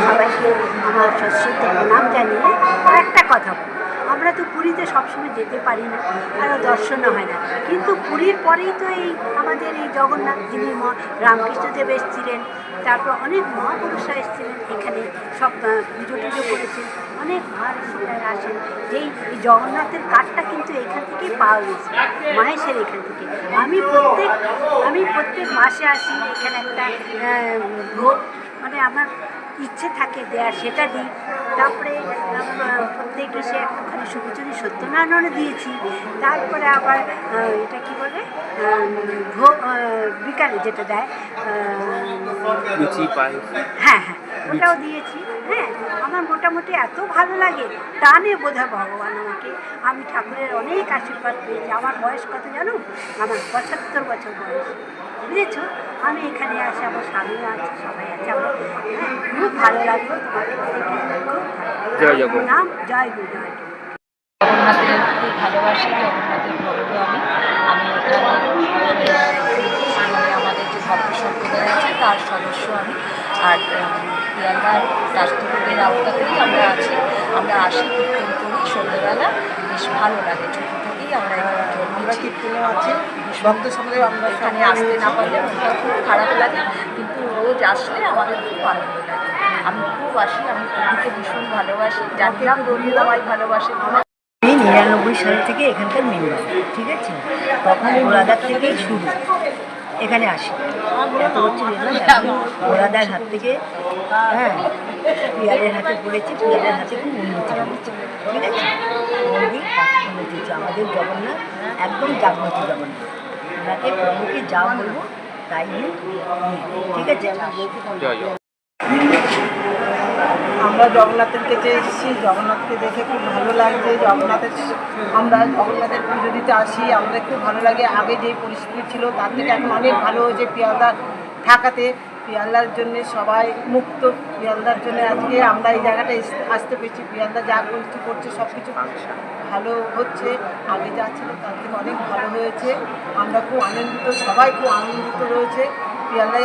সবাইকে আমার সশ্রদ্ধ প্রণাম জানিয়ে একটা কথা বলি, আমরা তো পুরীতে সবসময় যেতে পারি না, আরও দর্শনও হয় না, কিন্তু পুরীর পরেই তো এই আমাদের এই জগন্নাথ, যিনি রামকৃষ্ণদেব এসেছিলেন, তারপর অনেক মহাপুরুষরা এসেছিলেন এখানে, সব পুজো টুজো করেছেন, অনেক মহাপুরুষরা আসেন। যেই এই জগন্নাথের কাঠটা কিন্তু এখান থেকেই পাওয়া গেছে, মাহেশের এখান থেকে। আমি প্রত্যেক মাসে আসি এখানে, একটা ভোগ মানে আমার ইচ্ছে থাকে দেওয়ার, সেটা দিই। তারপরে প্রত্যেক এসে একটুখানি শুভচুরি সত্যনারায়ণও দিয়েছি। তারপরে আবার এটা কী বলে, ভোগ বিকালে যেটা দেয়, হ্যাঁ হ্যাঁ, ওটাও দিয়েছি। হ্যাঁ, আমার মোটামুটি এত ভালো লাগে, টানে বোধহয় ভগবান আমাকে। আমি ঠাকুরের অনেক আশীর্বাদ পেয়েছি। আমার বয়স কত জানো? আমার 75 বছর বয়স, বুঝেছ? আমি এখানে আসি, আমার স্বামীও আছে, সবাই আছে। আমার খুব ভালো লাগলো তোমাকে দেখে, জয় জগন্নাথ। নাম জয় গুরু, জয় গুরু। জগন্নাথের খুব ভালোবাসি, জগন্নাথের ভক্ত আমি এখানে আমাদের যে ভক্ত সম্প্রদায় আছে তার সদস্য আমি। আর পিয়ালদার স্বাস্থ্যরোগের আওতাতেই আমরা আছি। আমরা আসি, কীর্তন করি সন্ধ্যেবেলা, বেশ ভালো লাগে। ছোটো থেকেই আমরা এখানে আমরা কীর্তনে আছি, ভক্ত সম্প্রদায়। আমরা এখানে আসতে না পারলে মনটা খুব খারাপ লাগে, কিন্তু রোজ আসলে আমাদের খুব আনন্দ লাগে। আমি খুব আসি, আমি পুরীকে ভীষণ ভালোবাসি, জানলাম রোজই আমায় ভালোবাসে। আমি 99 সাল থেকে এখানকার মেম্বার, ঠিক আছে? তখন ঘোড়াদার থেকেই শুরু, এখানে আসি। এত হচ্ছে ঘোড়াদার হাত থেকে, হ্যাঁ, পিয়ারের হাতে পড়েছি, পিয়ারের হাতে খুব উন্নতি হয়েছে, ঠিক আছে? মন্দির উন্নতি হচ্ছে। আমাদের জগন্নাথ একদম জাগ্রত জগন্নাথ, ওনাকে প্রভুকে যা বলবো তাই ঠিক আছে? আমরা জগন্নাথের কাছে এসেছি, জগন্নাথকে দেখে খুব ভালো লাগছে। আমরা জগন্নাথের পুজো দিতে আসি, আমাদের খুব ভালো লাগে। আগে যেই পরিস্থিতি ছিল তার থেকে এখন অনেক ভালো হয়েছে। পিয়ালদার থাকাতে পিয়ালদার জন্য সবাই মুক্ত, পিয়ালদার জন্য আজকে আমরা এই জায়গাটা আসতে পেরেছি। পিয়ালদা যা কিছু করছে সব কিছু ভালো হচ্ছে, আগে যা ছিল তার থেকে অনেক ভালো হয়েছে। আমরা খুব আনন্দিত, সবাই খুব আনন্দিত রয়েছে। পিয়ালদা